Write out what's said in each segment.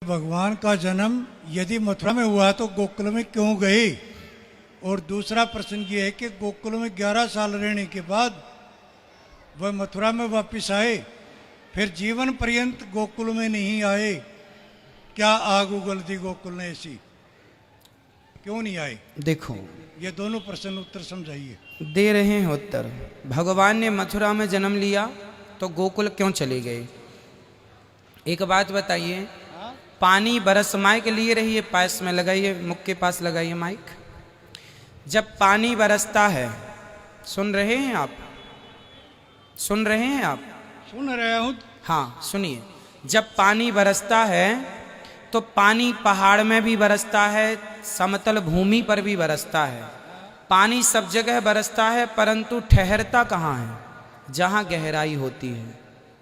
भगवान का जन्म यदि मथुरा में हुआ तो गोकुल में क्यों गए? और दूसरा प्रश्न ये है कि गोकुल में 11 साल रहने के बाद वह मथुरा में वापस आए, फिर जीवन पर्यंत गोकुल में नहीं आए। क्या आग उगल दी गोकुल ने ऐसी? क्यों नहीं आए? देखो, ये दोनों प्रश्न उत्तर समझाइए। दे रहे हैं उत्तर। भगवान ने मथुरा में जन्म लिया तो गोकुल क्यों चले गए? एक बात बताइए, पानी बरस माइक लिए रहिए, पास में लगाइए, मुख के पास लगाइए माइक। जब पानी बरसता है, सुन रहे हैं आप? सुन रहे हैं आप? सुन रहा हूं। हाँ सुनिए, जब पानी बरसता है तो पानी पहाड़ में भी बरसता है, समतल भूमि पर भी बरसता है। पानी सब जगह बरसता है, परंतु ठहरता कहाँ है? जहाँ गहराई होती है।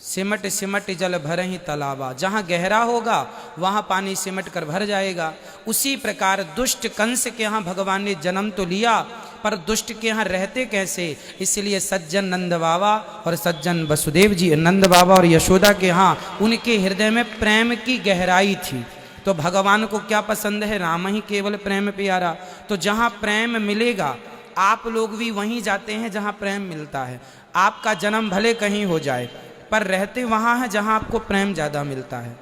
सिमट सिमट जल भर ही तालाबा, जहाँ गहरा होगा वहाँ पानी सिमट कर भर जाएगा। उसी प्रकार दुष्ट कंस के यहाँ भगवान ने जन्म तो लिया, पर दुष्ट के यहाँ रहते कैसे? इसलिए सज्जन नंद बाबा और सज्जन वसुदेव जी, नंद बाबा और यशोदा के यहाँ उनके हृदय में प्रेम की गहराई थी। तो भगवान को क्या पसंद है? राम ही केवल प्रेम प्यारा। तो जहाँ प्रेम मिलेगा, आप लोग भी वहीं जाते हैं जहाँ प्रेम मिलता है। आपका जन्म भले कहीं हो जाए, पर रहते वहाँ है जहाँ आपको प्रेम ज़्यादा मिलता है।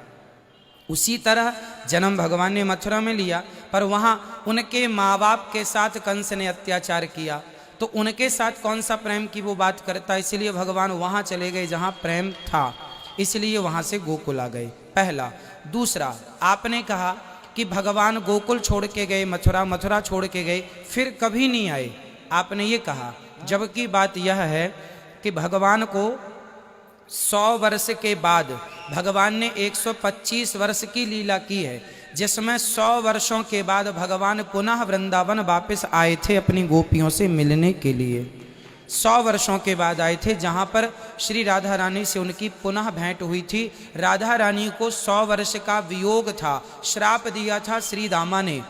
उसी तरह जन्म भगवान ने मथुरा में लिया, पर वहाँ उनके माँ बाप के साथ कंस ने अत्याचार किया, तो उनके साथ कौन सा प्रेम की वो बात करता, इसलिए भगवान वहाँ चले गए जहाँ प्रेम था, इसलिए वहाँ से गोकुल आ गए। पहला। दूसरा, आपने कहा कि भगवान गोकुल छोड़ के गए, मथुरा छोड़ के गए, फिर कभी नहीं आए, आपने ये कहा। जबकि बात यह है कि भगवान को 100 वर्ष के बाद भगवान ने 125 वर्ष की लीला की है, जिसमें 100 वर्षों के बाद भगवान पुनः वृंदावन वापस आए थे अपनी गोपियों से मिलने के लिए। 100 वर्षों के बाद आए थे, जहाँ पर श्री राधा रानी से उनकी पुनः भेंट हुई थी। राधा रानी को 100 वर्ष का वियोग था, श्राप दिया था श्री दामा ने।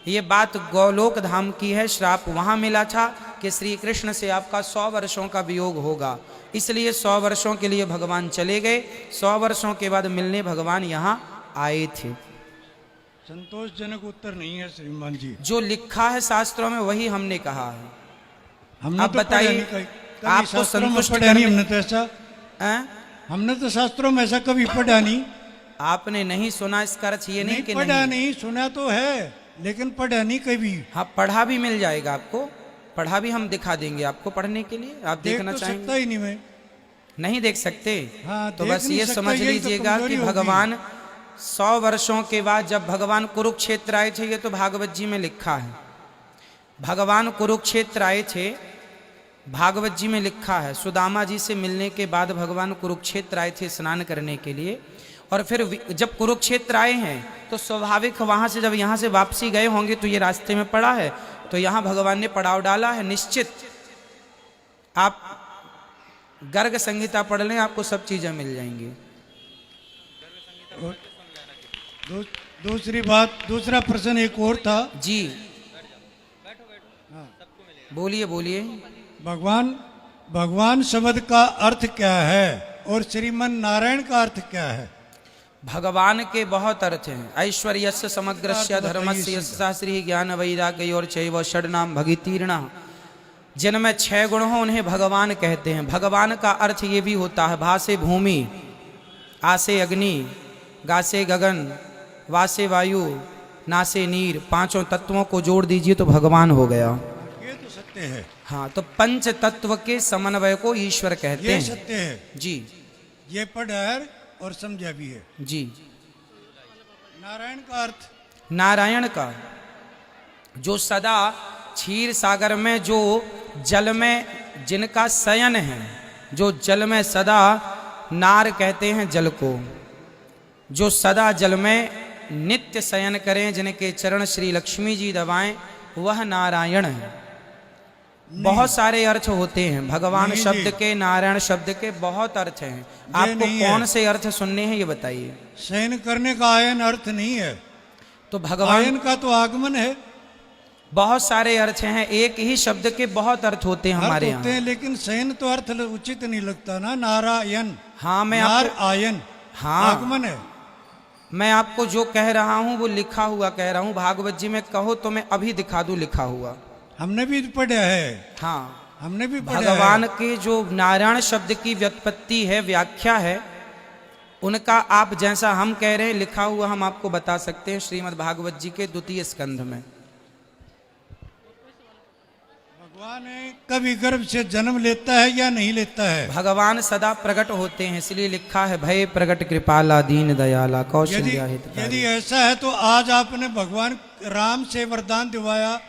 ये बात गोलोक धाम की है, श्राप वहाँ मिला था कि श्री कृष्ण से आपका 100 वर्षों का वियोग होगा, इसलिए 100 वर्षों के लिए भगवान चले गए। 100 वर्षों के बाद मिलने भगवान यहाँ आए थे। संतोषजनक उत्तर नहीं है श्रीमान जी। जो लिखा है शास्त्रों में वही हमने कहा है। हमने आप तो बताइए, आपको संतुष्ट करने हमने तो ऐसा हैं? हमने तो शास्त्रों में ऐसा कभी पढ़ा नहीं। आपने नहीं सुना, इसका अर्थ ये नहीं कि पढ़ा नहीं, सुना तो है लेकिन पढ़ा नहीं कभी। हाँ, पढ़ा भी मिल जाएगा आपको, पढ़ा भी हम दिखा देंगे आपको पढ़ने के लिए। आप देखना चाहेंगे? सकता ही नहीं मैं। नहीं देख सकते? हाँ, तो बस ये समझ लीजिएगा कि भगवान 100 वर्षों के बाद जब भगवान कुरुक्षेत्र आए थे, ये तो भागवत जी में लिखा है, भगवान कुरुक्षेत्र आए थे, भागवत जी में लिखा है। सुदामा जी से मिलने के बाद भगवान कुरुक्षेत्र आए थे स्नान करने के लिए, और फिर जब कुरुक्षेत्र आए हैं तो स्वाभाविक वहाँ से जब यहाँ से वापसी गए होंगे तो ये रास्ते में पड़ा है, तो यहाँ भगवान ने पड़ाव डाला है। निश्चित आप गर्ग संहिता पढ़ लें, आपको सब चीज़ें मिल जाएंगी। दूसरी बात, दूसरा प्रश्न एक और था जी। बोलिए बोलिए। भगवान शब्द का अर्थ क्या है और श्रीमन नारायण का अर्थ क्या है? भगवान के बहुत अर्थ हैं। ऐश्वर्यस्य समग्रस्य धर्मस्य यस्सा श्री ज्ञान वैराग्य और चैव षड्नाम भगितीर्णा, जिनमें 6 गुण हो उन्हें भगवान कहते हैं। भगवान का अर्थ ये भी होता है, भासे भूमि, आसे अग्नि, गासे गगन, वासे वायु, नासे नीर, 5 तत्वों को जोड़ दीजिए तो भगवान हो गया। ये तो सत्य है। हाँ, तो 5 तत्व के समन्वय को ईश्वर कहते हैं। ये सत्य है जी। ये पढ़ा और समझा भी है जी। नारायण का अर्थ, नारायण का जो सदा क्षीर सागर में, जो जल में जिनका शयन है, जो जल में सदा, नार कहते हैं जल को, जो सदा जल में नित्य शयन करें, जिनके चरण श्री लक्ष्मी जी दबाएं, वह नारायण है। बहुत सारे अर्थ होते हैं भगवान शब्द के, नारायण शब्द के बहुत अर्थ हैं। आपको कौन से अर्थ सुनने हैं ये बताइए। शयन करने का आयन अर्थ नहीं है, तो भगवान आयन का तो आगमन है। बहुत सारे अर्थ हैं, एक ही शब्द के बहुत अर्थ होते हैं हमारे यहाँ। लेकिन शयन तो अर्थ उचित नहीं लगता ना। नारायण, हाँ मैं नार आयन, हाँ आगमन है। मैं आपको जो कह रहा हूं वो लिखा हुआ कह रहा हूं। भागवत जी में कहो तो मैं अभी दिखा दूं लिखा हुआ। हमने भी पढ़ा है, हाँ, हमने भी पढ़ा भगवान है। के जो नारायण शब्द की व्युत्पत्ति है, व्याख्या है, उनका आप जैसा हम कह रहे हैं लिखा हुआ हम आपको बता सकते हैं श्रीमद् भागवत जी के 2 स्कंध में। भगवान कभी गर्भ से जन्म लेता है या नहीं लेता है? भगवान सदा प्रकट होते हैं, इसलिए लिखा है भय प्रकट कृपाला दीन दयाला यदि कौशल्या हितकारी। यदि ऐसा है तो आज आपने भगवान राम से वरदान दिवाया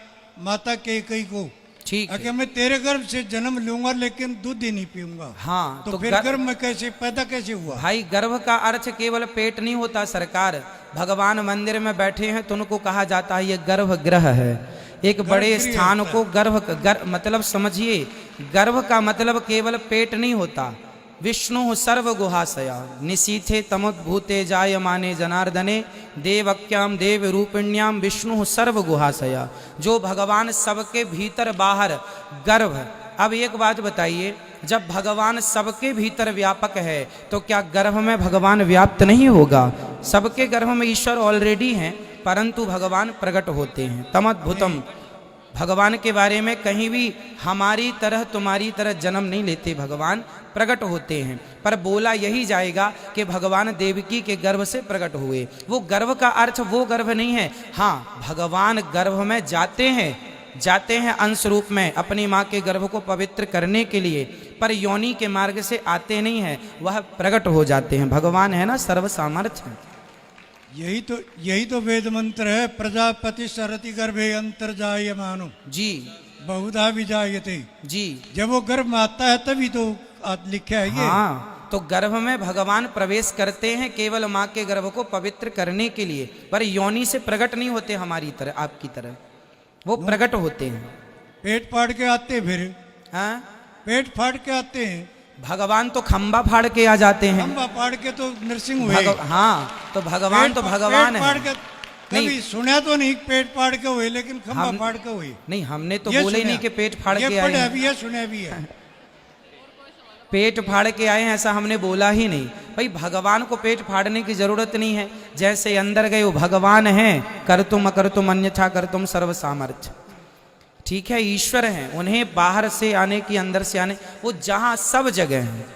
माता कैकेयी को, ठीक है। कि मैं तेरे गर्भ से जन्म लूंगा लेकिन दूध ही नहीं पीऊंगा। हाँ, तो फिर गर्भ में कैसे पैदा कैसे हुआ? भाई गर्भ का अर्थ केवल पेट नहीं होता सरकार। भगवान मंदिर में बैठे हैं तो उनको कहा जाता है ये गर्भ गृह है। एक बड़े स्थान को मतलब समझिए, गर्भ का मतलब केवल पेट नहीं होता। विष्णु सर्व गुहाशया निशीथे तमोद्भूते जायमाने जनार्दने देवक्याम देव रूपिण्याम विष्णु सर्व गुहाशया। जो भगवान सबके भीतर बाहर गर्भ। अब एक बात बताइए, जब भगवान सबके भीतर व्यापक है तो क्या गर्भ में भगवान व्याप्त नहीं होगा? सबके गर्भ में ईश्वर ऑलरेडी हैं, परंतु भगवान प्रकट होते हैं। तमद्भुतम, भगवान के बारे में कहीं भी हमारी तरह तुम्हारी तरह जन्म नहीं लेते, भगवान प्रकट होते हैं। पर बोला यही जाएगा कि भगवान देवकी के गर्भ से प्रकट हुए। वो गर्भ का अर्थ वो गर्भ नहीं है। हाँ, भगवान गर्भ में जाते हैं अंश रूप में अपनी माँ के गर्भ को पवित्र करने के लिए, पर योनि के मार्ग से आते नहीं हैं, वह प्रकट हो जाते हैं। भगवान है ना सर्व सामर्थ्य। यही तो वेद मंत्र है, प्रजापति सरति गर्भे अंतर्जायमानो जी बहुधा विजायते। जी, जब वो गर्भ में आता है तभी तो लिखा है ये। हाँ, तो गर्भ में भगवान प्रवेश करते हैं केवल माँ के गर्भ को पवित्र करने के लिए, पर योनि से प्रकट नहीं होते हमारी तरह, आपकी तरह। वो प्रकट होते हैं, पेट फाड़ के आते हैं। फिर हाँ, पेट फाड़ के आते हैं। भगवान तो खंबा फाड़ के आ जाते हैं। खंबा फाड़ के तो नरसिंह हुए। हाँ, तो भगवान तो भगवान है। कभी सुना तो नहीं पेट फाड़ के हुए, लेकिन खंबा फाड़ के हुए। नहीं, हमने तो बोले ही नहीं कि पेट फाड़ के आए हैं। भी है, सुना भी है। पेट फाड़ के आए हैं ऐसा हमने बोला ही नहीं। भाई भगवान को पेट फाड़ने की जरूरत नहीं है। जैसे अंदर गए वो भगवान हैं, कर तुम अकर तुम अन्यथा कर तुम सर्व सामर्थ्य। ठीक है, ईश्वर हैं, उन्हें बाहर से आने की अंदर से आने, वो जहां सब जगह हैं,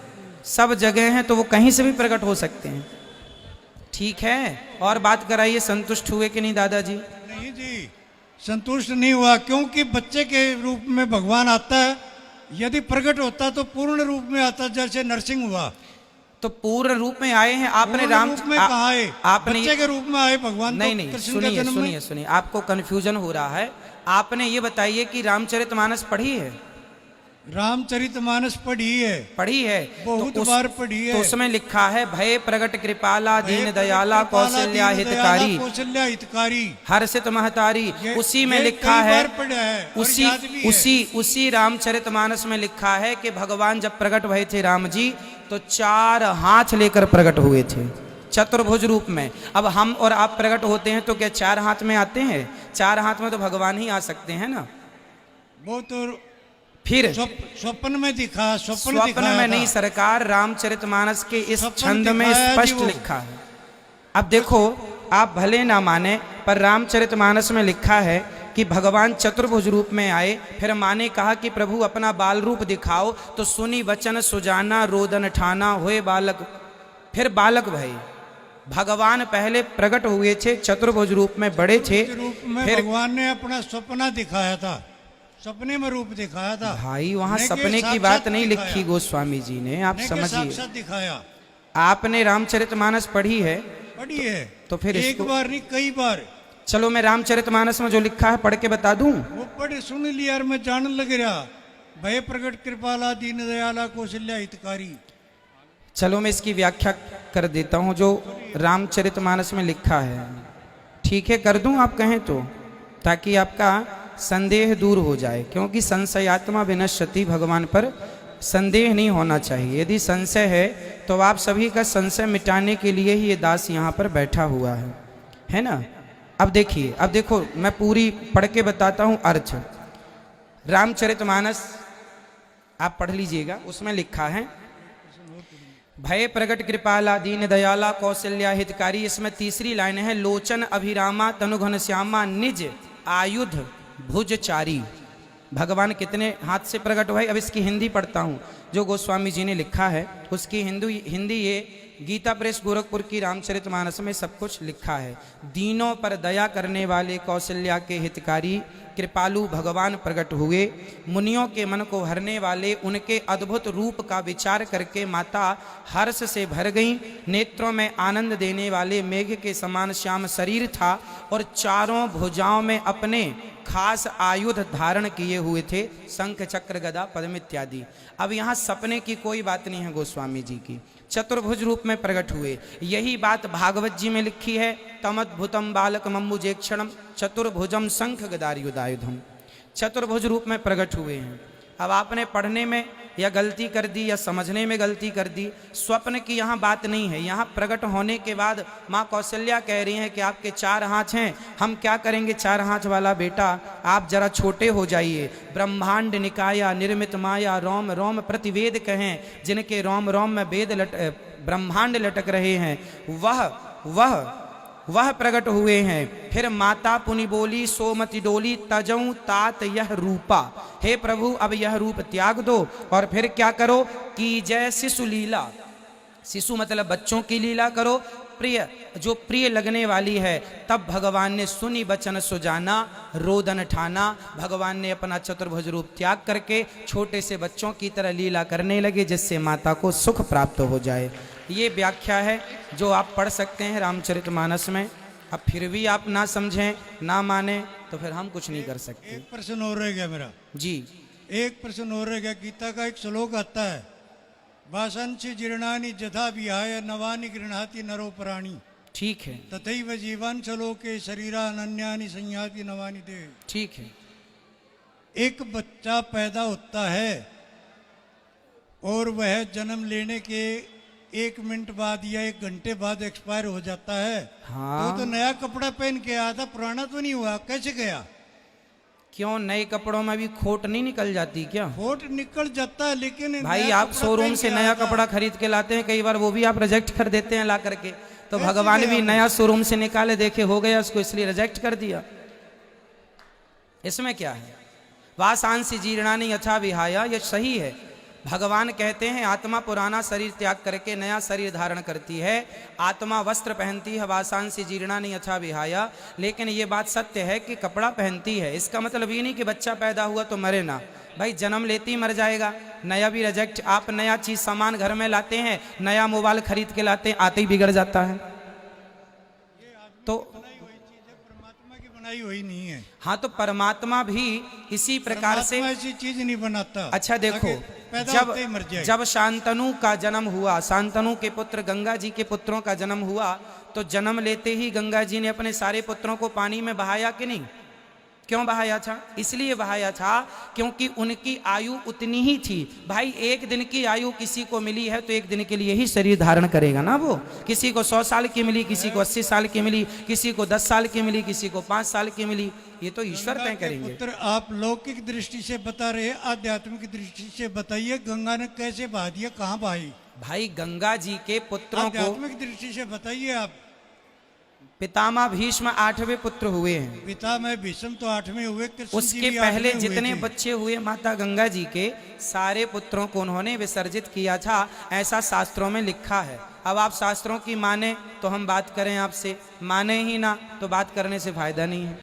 सब जगह हैं, तो वो कहीं से भी प्रकट हो सकते हैं। ठीक है, और बात कराइए, संतुष्ट हुए कि नहीं दादाजी? नहीं जी, संतुष्ट नहीं हुआ, क्योंकि बच्चे के रूप में भगवान आता है। यदि प्रकट होता तो पूर्ण रूप में आता, जैसे नरसिंह हुआ। तो पूर्ण रूप में आए हैं आपने, राम रूप में कहा है? आपने बच्चे के रूप में आए भगवान। नहीं, सुनिए, आपको कंफ्यूजन हो रहा है। आपने ये बताइए कि रामचरितमानस पढ़ी है? रामचरितमानस पढ़ी है, बहुत बार पढ़ी है। तो उसमें लिखा है भय प्रगट कृपाला दीन दयाला कौशल्या हितकारी हर्षित महतारी। उसी में लिखा है, उसी रामचरितमानस में लिखा है कि भगवान जब प्रकट हुए थे राम जी, तो 4 हाथ लेकर प्रकट हुए थे, चतुर्भुज रूप में। अब हम और आप प्रकट होते हैं तो क्या 4 हाथ में आते हैं? 4 हाथ में तो भगवान ही आ सकते हैं ना। वो तो फिर स्वप्न में दिखा, स्वप्न में नहीं सरकार, रामचरितमानस के इस छंद में स्पष्ट लिखा है। अब देखो, आप भले ना माने, पर रामचरितमानस में लिखा है कि भगवान चतुर्भुज रूप में आए। फिर माँ ने कहा कि प्रभु अपना बाल रूप दिखाओ, तो सुनी वचन सुजाना रोदन ठाना हुए बालक। फिर बालक भाई भगवान पहले प्रकट हुए थे चतुर्भुज रूप में, बड़े थे। फिर भगवान ने अपना सपना दिखाया था, सपने में रूप दिखाया था भाई। वहां सपने की बात नहीं लिखी गोस्वामी जी ने, आप समझिए। दिखाया। आपने रामचरितमानस पढ़ी है? पढ़ी है। तो फिर एक बार नहीं, कई बार। चलो मैं रामचरितमानस में जो लिखा है पढ़ के बता दूं। वो पढ़े सुन लिया और मैं जानने लग रहा, भय प्रकट कृपाला दीन दयाला कौशल्या हितकारी। चलो मैं इसकी व्याख्या कर देता हूं जो रामचरितमानस में लिखा है। ठीक है, कर दूं आप कहें तो, ताकि आपका संदेह दूर हो जाए, क्योंकि संशयात्मा विनश्यति, भगवान पर संदेह नहीं होना चाहिए। यदि संशय है तो आप सभी का संशय मिटाने के लिए ही ये दास यहाँ पर बैठा हुआ है ना। अब देखिए, अब देखो, मैं पूरी पढ़ के बताता हूँ अर्थ। रामचरितमानस आप पढ़ लीजिएगा, उसमें लिखा है भय प्रगट कृपाला दीन दयाला कौशल्या हितकारी। इसमें तीसरी लाइन है, लोचन अभिरामा तनुघन श्यामा निज आयुध भुजचारी। भगवान कितने हाथ से प्रकट हुए। अब इसकी हिंदी पढ़ता हूँ जो गोस्वामी जी ने लिखा है, उसकी हिंदी ये गीता प्रेस गोरखपुर की रामचरितमानस में सब कुछ लिखा है। दीनों पर दया करने वाले कौशल्या के हितकारी कृपालु भगवान प्रकट हुए। मुनियों के मन को हरने वाले उनके अद्भुत रूप का विचार करके माता हर्ष से भर गईं। नेत्रों में आनंद देने वाले मेघ के समान श्याम शरीर था और चारों भुजाओं में अपने खास आयुध धारण किए हुए थे, शंख चक्र गदा पद्म इत्यादि। अब यहाँ सपने की कोई बात नहीं है गोस्वामी जी की, चतुर्भुज रूप में प्रकट हुए। यही बात भागवत जी में लिखी है, तमद्भुतम बालक मम्बुजेक्षणम चतुर्भुजम शंख गदायुधायुधम। चतुर्भुज रूप में प्रकट हुए हैं। अब आपने पढ़ने में या गलती कर दी या समझने में गलती कर दी। स्वप्न की यहाँ बात नहीं है। यहाँ प्रकट होने के बाद माँ कौशल्या कह रही हैं कि आपके 4 हाथ हैं, हम क्या करेंगे 4 हाथ वाला बेटा, आप जरा छोटे हो जाइए। ब्रह्मांड निकाया निर्मित माया रोम रोम प्रतिवेद कहें, जिनके रोम रोम में वेद ब्रह्मांड लटक रहे हैं, वह प्रकट हुए हैं। फिर माता पुनि बोली सोमति डोली तजऊ तात यह रूपा। हे प्रभु अब यह रूप त्याग दो और फिर क्या करो कि जय शिशु लीला। शिशु मतलब बच्चों की लीला करो, प्रिय जो प्रिय लगने वाली है। तब भगवान ने सुनी बचन सुजाना रोदन ठाना। भगवान ने अपना चतुर्भुज रूप त्याग करके छोटे से बच्चों की तरह लीला करने लगे, जिससे माता को सुख प्राप्त हो जाए। ये व्याख्या है जो आप पढ़ सकते हैं रामचरितमानस में। अब फिर भी आप ना समझें ना माने तो फिर हम कुछ नहीं कर सकते। एक प्रश्न और रह गया मेरा जी, एक प्रश्न और रह गया। गीता का एक श्लोक आता है, वासंसि जीर्णानि जथा विहाय नवानि गृह्णाति नरो प्राणी। ठीक है, तथैव जीवान श्लोके शरीरा अनन्यानि संयाति नवानि दे। ठीक है। एक बच्चा पैदा होता है और वह जन्म लेने के 1 मिनट बाद या 1 घंटे बाद एक्सपायर हो जाता है। हाँ। तो नया कपड़ा पहन के आया था, पुराना तो नहीं हुआ, कैसे गया? क्यों नए कपड़ों में भी खोट नहीं निकल जाती क्या? खोट निकल जाता है, लेकिन भाई नया आप कपड़ा शोरूम पहन से के नया आया था। कपड़ा खरीद के लाते हैं, कई बार वो भी आप रिजेक्ट कर देते हैं ला करके। तो कैसे भगवान गया भी वो? नया शोरूम से निकाले, देखे हो गया उसको, इसलिए रिजेक्ट कर दिया। इसमें क्या है? वासांसि जीर्णानि यथा विहाय, ये सही है। भगवान कहते हैं आत्मा पुराना शरीर त्याग करके नया शरीर धारण करती है, आत्मा वस्त्र पहनती है, वासांसि जीर्णानि यथा विहाय। लेकिन ये बात सत्य है कि कपड़ा पहनती है। इसका मतलब ये नहीं कि बच्चा पैदा हुआ तो मरे ना, भाई जन्म लेते ही मर जाएगा। नया भी रिजेक्ट। आप नया चीज सामान घर में लाते हैं, नया मोबाइल खरीद के लाते हैं, आते ही बिगड़ जाता है। तो परमात्मा की बनाई हुई नहीं है। हाँ, तो परमात्मा भी इसी प्रकार से परमात्मा ऐसी चीज नहीं बनाता। अच्छा देखो, पैदा होते ही मर जाए। जब शांतनु का जन्म हुआ, शांतनु के पुत्र गंगा जी के पुत्रों का जन्म हुआ, तो जन्म लेते ही गंगा जी ने अपने सारे पुत्रों को पानी में बहाया कि नहीं? क्यों बहाया था? इसलिए बहाया था क्योंकि उनकी आयु उतनी ही थी। भाई 1 दिन की आयु किसी को मिली है तो 1 दिन के लिए ही शरीर धारण करेगा ना वो। किसी को 100 साल की मिली, किसी को 80 साल की मिली, किसी को 10 साल की मिली, किसी को 5 साल की मिली। ये तो ईश्वर तय करेंगे। पुत्र आप लौकिक दृष्टि से बता रहे, आध्यात्मिक दृष्टि से बताइए, गंगा ने कैसे बहा दिया, कहाँ बहाई? भाई गंगा जी के पुत्रों को, आध्यात्मिक दृष्टि से बताइए आप। पितामह भीष्म 8वें पुत्र हुए हैं। पिता में भीष्म तो 8वें हुए, कृष्ण जी उसके भी पहले 8वें हुए जितने थे। बच्चे हुए माता गंगा जी के, सारे पुत्रों को उन्होंने विसर्जित किया था, ऐसा शास्त्रों में लिखा है। अब आप शास्त्रों की माने तो हम बात करें आपसे, माने ही ना तो बात करने से फायदा नहीं है।